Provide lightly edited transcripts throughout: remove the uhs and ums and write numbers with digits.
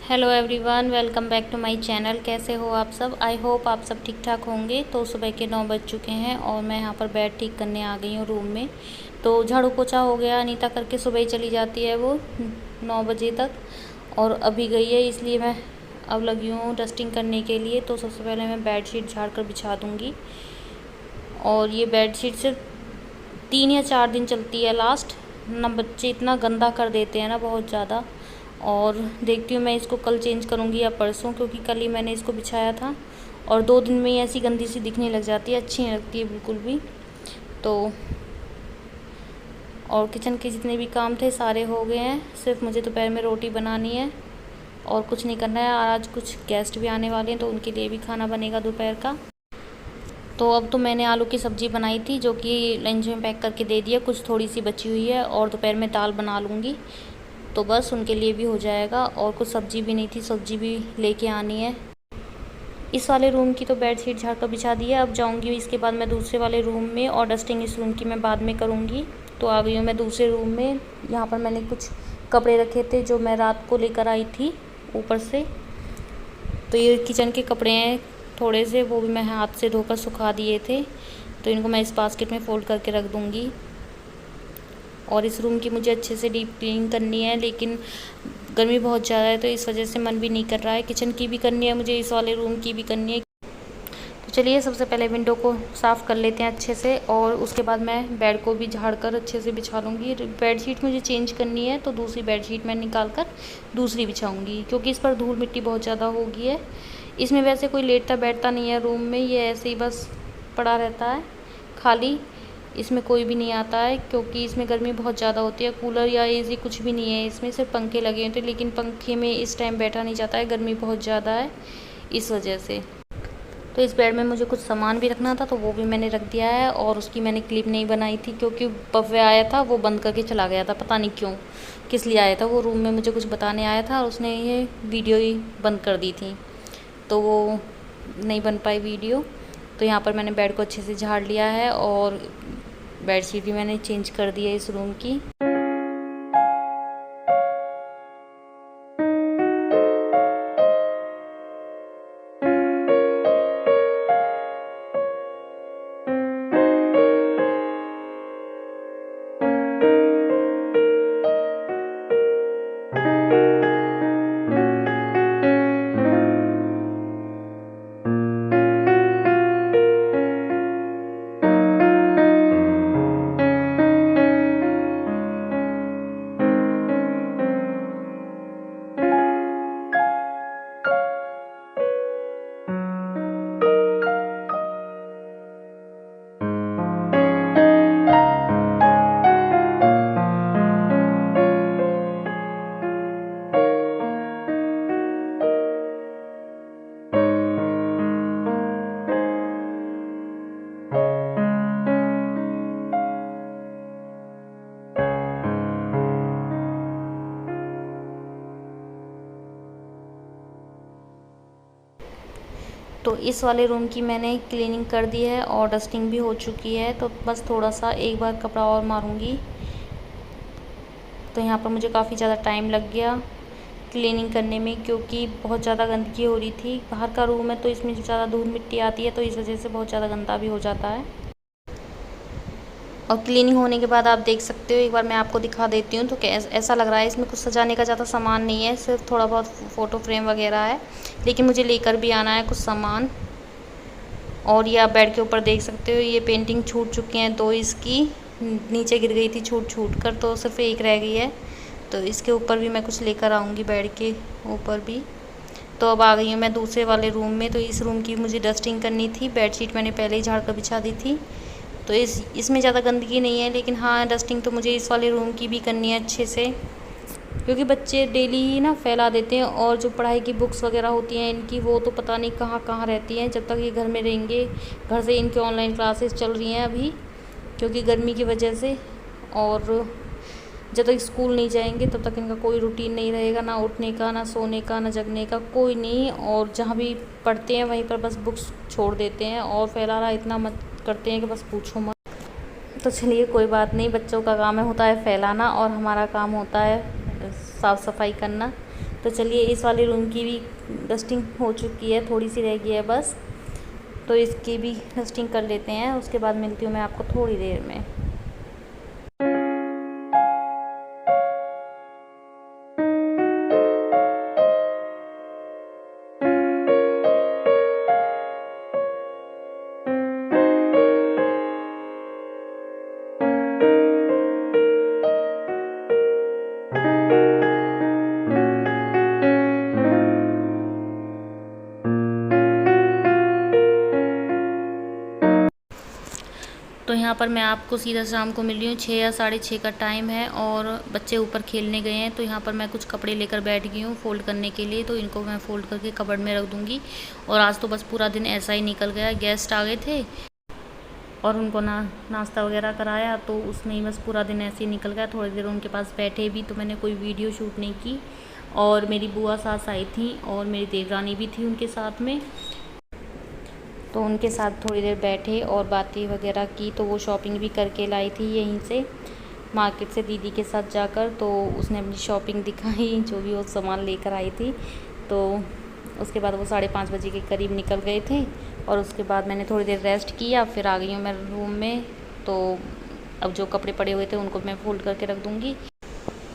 Hello everyone, welcome back to my channel. कैसे हो आप सब? आई होप आप सब ठीक ठाक होंगे। तो सुबह के 9 बज चुके हैं और मैं यहाँ पर बेड ठीक करने आ गई हूँ रूम में। तो झाड़ू पोछा हो गया, अनीता करके सुबह ही चली जाती है वो 9 बजे तक, और अभी गई है, इसलिए मैं अब लगी हूँ डस्टिंग करने के लिए। तो सबसे पहले मैं बेड शीट झाड़ कर बिछा दूँगी। और ये बेड शीट सिर्फ 3 या 4 दिन चलती है लास्ट ना। बच्चे इतना गंदा कर देते हैं ना, बहुत ज़्यादा। और देखती हूँ मैं इसको कल चेंज करूँगी या परसों, क्योंकि कल ही मैंने इसको बिछाया था और 2 दिन में ही ऐसी गंदी सी दिखने लग जाती है, अच्छी नहीं लगती है बिल्कुल भी। तो और किचन के जितने भी काम थे सारे हो गए हैं, सिर्फ मुझे दोपहर में रोटी बनानी है और कुछ नहीं करना है। आज कुछ गेस्ट भी आने वाले हैं तो उनके लिए भी खाना बनेगा दोपहर का। तो अब तो मैंने आलू की सब्ज़ी बनाई थी, जो कि लंच में पैक करके दे दिया। कुछ थोड़ी सी बची हुई है और दोपहर में दाल बना लूँगी, तो बस उनके लिए भी हो जाएगा। और कुछ सब्ज़ी भी नहीं थी, सब्ज़ी भी लेके आनी है। इस वाले रूम की तो बेड शीट झाड़ कर बिछा दी है। अब जाऊंगी इसके बाद मैं दूसरे वाले रूम में, और डस्टिंग इस रूम की मैं बाद में करूँगी। तो आ गई हूँ मैं दूसरे रूम में। यहाँ पर मैंने कुछ कपड़े रखे थे जो मैं रात को लेकर आई थी ऊपर से। तो ये किचन के कपड़े हैं थोड़े से, वो भी मैं हाथ से धोकर सुखा दिए थे। तो इनको मैं इस बास्केट में फ़ोल्ड करके रख दूँगी। और इस रूम की मुझे अच्छे से डीप क्लीनिंग करनी है, लेकिन गर्मी बहुत ज़्यादा है तो इस वजह से मन भी नहीं कर रहा है। किचन की भी करनी है मुझे, इस वाले रूम की भी करनी है। तो चलिए सबसे पहले विंडो को साफ़ कर लेते हैं अच्छे से, और उसके बाद मैं बेड को भी झाड़ कर अच्छे से बिछा लूँगी। बेड शीट मुझे चेंज करनी है, तो दूसरी बेड शीट मैं निकाल कर दूसरी बिछाऊँगी, क्योंकि इस पर धूल मिट्टी बहुत ज़्यादा हो गई है। इसमें वैसे कोई लेटता बैठता नहीं है रूम में, ये ऐसे ही बस पड़ा रहता है खाली। इसमें कोई भी नहीं आता है, क्योंकि इसमें गर्मी बहुत ज़्यादा होती है। कूलर या एसी कुछ भी नहीं है इसमें, सिर्फ पंखे लगे होते हैं, लेकिन पंखे में इस टाइम बैठा नहीं जाता है, गर्मी बहुत ज़्यादा है इस वजह से। तो इस बेड में मुझे कुछ सामान भी रखना था, तो वो भी मैंने रख दिया है। और उसकी मैंने क्लिप नहीं बनाई थी, क्योंकि बफ़े आया था, वो बंद करके चला गया था, पता नहीं क्यों, किस लिए आया था। वो रूम में मुझे कुछ बताने आया था और उसने ये वीडियो ही बंद कर दी थी, तो वो नहीं बन पाई वीडियो। तो यहाँ पर मैंने बेड को अच्छे से झाड़ लिया है, और बेडशीट भी मैंने चेंज कर दी है इस रूम की। तो इस वाले रूम की मैंने क्लीनिंग कर दी है और डस्टिंग भी हो चुकी है। तो बस थोड़ा सा एक बार कपड़ा और मारूंगी। तो यहाँ पर मुझे काफ़ी ज़्यादा टाइम लग गया क्लीनिंग करने में, क्योंकि बहुत ज़्यादा गंदगी हो रही थी। बाहर का रूम है तो इसमें ज़्यादा धूल मिट्टी आती है, तो इस वजह से बहुत ज़्यादा गंदा भी हो जाता है। और क्लीनिंग होने के बाद आप देख सकते हो, एक बार मैं आपको दिखा देती हूँ। तो ऐसा लग रहा है इसमें कुछ सजाने का ज़्यादा सामान नहीं है, सिर्फ थोड़ा बहुत फ़ोटो फ्रेम वगैरह है, लेकिन मुझे लेकर भी आना है कुछ सामान। और ये आप बेड के ऊपर देख सकते हो, ये पेंटिंग छूट चुकी हैं 2 इसकी, नीचे गिर गई थी छूट छूट कर, तो सिर्फ एक रह गई है। तो इसके ऊपर भी मैं कुछ लेकर आऊँगी, बेड के ऊपर भी। तो अब आ गई हूँ मैं दूसरे वाले रूम में। तो इस रूम की मुझे डस्टिंग करनी थी, बेडशीट मैंने पहले ही झाड़ कर बिछा दी थी। तो इसमें ज़्यादा गंदगी नहीं है, लेकिन हाँ डस्टिंग तो मुझे इस वाले रूम की भी करनी है अच्छे से, क्योंकि बच्चे डेली ही ना फैला देते हैं। और जो पढ़ाई की बुक्स वगैरह होती हैं इनकी, वो तो पता नहीं कहाँ कहाँ रहती हैं जब तक ये घर में रहेंगे। घर से इनके ऑनलाइन क्लासेस चल रही हैं अभी, क्योंकि गर्मी की वजह से। और जब तक स्कूल नहीं जाएंगे तब तक इनका कोई रूटीन नहीं रहेगा, ना उठने का, ना सोने का, ना जगने का, कोई नहीं। और जहाँ भी पढ़ते हैं वहीं पर बस बुक्स छोड़ देते हैं, और फैलाना इतना मत करते हैं कि बस पूछो मत। तो चलिए कोई बात नहीं, बच्चों का काम है होता है फैलाना, और हमारा काम होता है साफ़ सफाई करना। तो चलिए इस वाले रूम की भी डस्टिंग हो चुकी है, थोड़ी सी रह गई है बस, तो इसकी भी डस्टिंग कर लेते हैं। उसके बाद मिलती हूँ मैं आपको थोड़ी देर में। तो यहाँ पर मैं आपको सीधा शाम को मिल रही हूँ, 6 या 6:30 का टाइम है और बच्चे ऊपर खेलने गए हैं। तो यहाँ पर मैं कुछ कपड़े लेकर बैठ गई हूँ फ़ोल्ड करने के लिए, तो इनको मैं फ़ोल्ड करके कबर्ड में रख दूँगी। और आज तो बस पूरा दिन ऐसा ही निकल गया, गेस्ट आ गए थे और उनको नाश्ता वगैरह कराया, तो उसमें ही बस पूरा दिन ऐसे ही निकल गया। थोड़ी देर उनके पास बैठे भी तो मैंने कोई वीडियो शूट नहीं की। और मेरी बुआ सास आई थी और मेरी देवरानी भी थी उनके साथ में, तो उनके साथ थोड़ी देर बैठे और बातें वगैरह की। तो वो शॉपिंग भी करके लाई थी यहीं से मार्केट से दीदी के साथ जाकर, तो उसने अपनी शॉपिंग दिखाई जो भी वो सामान लेकर आई थी। तो उसके बाद वो 5:30 बजे के करीब निकल गए थे और उसके बाद मैंने थोड़ी देर रेस्ट किया, फिर आ गई हूँ मैं रूम में। तो अब जो कपड़े पड़े हुए थे उनको मैं फ़ोल्ड करके रख दूँगी।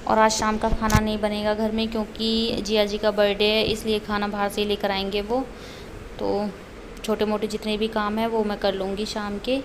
और आज शाम का खाना नहीं बनेगा घर में, क्योंकि जिया जी का बर्थडे है, इसलिए खाना बाहर से ही लेकर आएंगे वो। तो छोटे मोटे जितने भी काम हैं वो मैं कर लूँगी शाम के।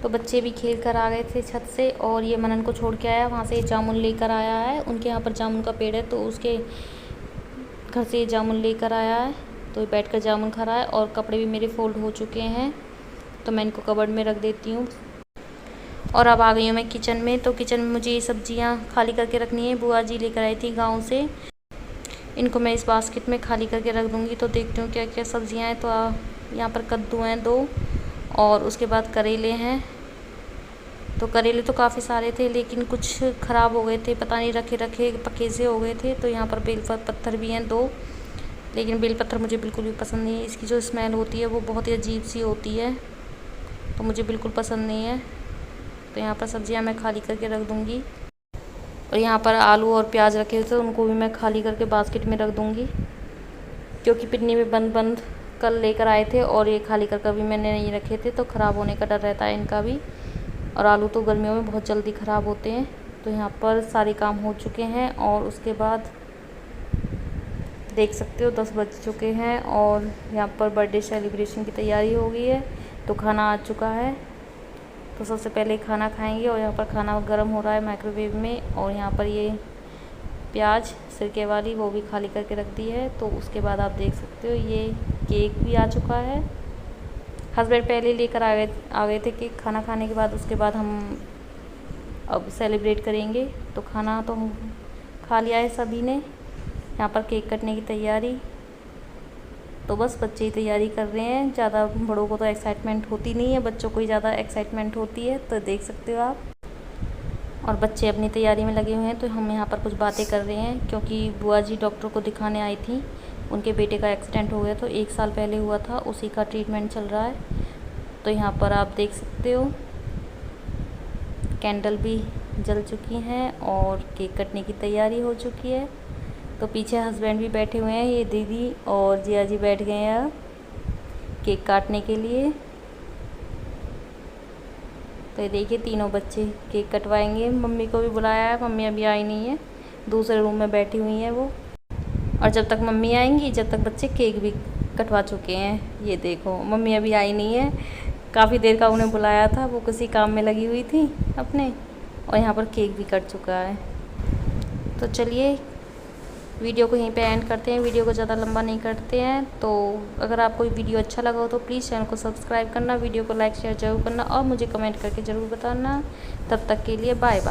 तो बच्चे भी खेल कर आ गए थे छत से और ये मनन को छोड़ के आया, वहाँ से जामुन लेकर आया है। उनके यहाँ पर जामुन का पेड़ है, तो उसके घर से जामुन लेकर आया है। तो बैठ कर जामुन खा रहा है और कपड़े भी मेरे फ़ोल्ड हो चुके हैं, तो मैं इनको कबर्ड में रख देती हूँ। और अब आ गई हूँ मैं किचन में। तो किचन में मुझे ये सब्जियाँ खाली करके रखनी है, बुआ जी लेकर आई थी गाँव से। इनको मैं इस बास्केट में खाली करके रख दूँगी। तो देखती हूँ क्या क्या सब्जियाँ हैं। तो यहाँ पर कद्दू हैं 2 और उसके बाद करेले हैं। तो करेले तो काफ़ी सारे थे लेकिन कुछ ख़राब हो गए थे, पता नहीं रखे रखे पके से हो गए थे। तो यहाँ पर बेल पत्थर भी हैं 2, लेकिन बेल पत्थर मुझे बिल्कुल भी पसंद नहीं है। इसकी जो स्मेल होती है वो बहुत ही अजीब सी होती है, तो मुझे बिल्कुल पसंद नहीं है। तो यहाँ पर सब्जियाँ मैं खाली करके रख दूँगी। और यहाँ पर आलू और प्याज रखे थे, उनको भी मैं खाली करके बास्केट में रख दूँगी, क्योंकि पिन्नी में बंद कल लेकर आए थे और ये खाली कर कभी मैंने नहीं रखे थे, तो ख़राब होने का डर रहता है इनका भी। और आलू तो गर्मियों में बहुत जल्दी ख़राब होते हैं। तो यहाँ पर सारे काम हो चुके हैं और उसके बाद देख सकते हो 10 बज चुके हैं और यहाँ पर बर्थडे सेलिब्रेशन की तैयारी हो गई है। तो खाना आ चुका है, तो सबसे पहले खाना खाएंगे। और यहाँ पर खाना गर्म हो रहा है माइक्रोवेव में। और यहाँ पर ये प्याज सिरके वाली वो भी खाली करके रख दी है। तो उसके बाद आप देख सकते हो ये केक भी आ चुका है। हस्बैंड पहले लेकर आ गए थे केक खाना खाने के बाद। उसके बाद हम अब सेलिब्रेट करेंगे। तो खाना तो खा लिया है सभी ने। यहाँ पर केक कटने की तैयारी, तो बस बच्चे ही तैयारी कर रहे हैं। ज़्यादा बड़ों को तो एक्साइटमेंट होती नहीं है, बच्चों को ही ज़्यादा एक्साइटमेंट होती है। तो देख सकते हो आप। और बच्चे अपनी तैयारी में लगे हुए हैं। तो हम यहाँ पर कुछ बातें कर रहे हैं, क्योंकि बुआ जी डॉक्टर को दिखाने आई थी। उनके बेटे का एक्सीडेंट हो गया, तो 1 साल पहले हुआ था, उसी का ट्रीटमेंट चल रहा है। तो यहाँ पर आप देख सकते हो कैंडल भी जल चुकी हैं और केक कटने की तैयारी हो चुकी है। तो पीछे हस्बैंड भी बैठे हुए हैं, ये दीदी और जिया जी बैठ गए हैं अब केक काटने के लिए। तो ये देखिए तीनों बच्चे केक कटवाएंगे। मम्मी को भी बुलाया है, मम्मी अभी आई नहीं है, दूसरे रूम में बैठी हुई हैं वो। और जब तक मम्मी आएंगी जब तक बच्चे केक भी कटवा चुके हैं। ये देखो मम्मी अभी आई नहीं है, काफ़ी देर का उन्हें बुलाया था, वो किसी काम में लगी हुई थी अपने। और यहाँ पर केक भी कट चुका है। तो चलिए वीडियो को यहीं पे एंड करते हैं, वीडियो को ज़्यादा लंबा नहीं करते हैं। तो अगर आपको वीडियो अच्छा लगा हो तो प्लीज़ चैनल को सब्सक्राइब करना, वीडियो को लाइक शेयर ज़रूर करना और मुझे कमेंट करके ज़रूर बताना। तब तक के लिए बाय बाय।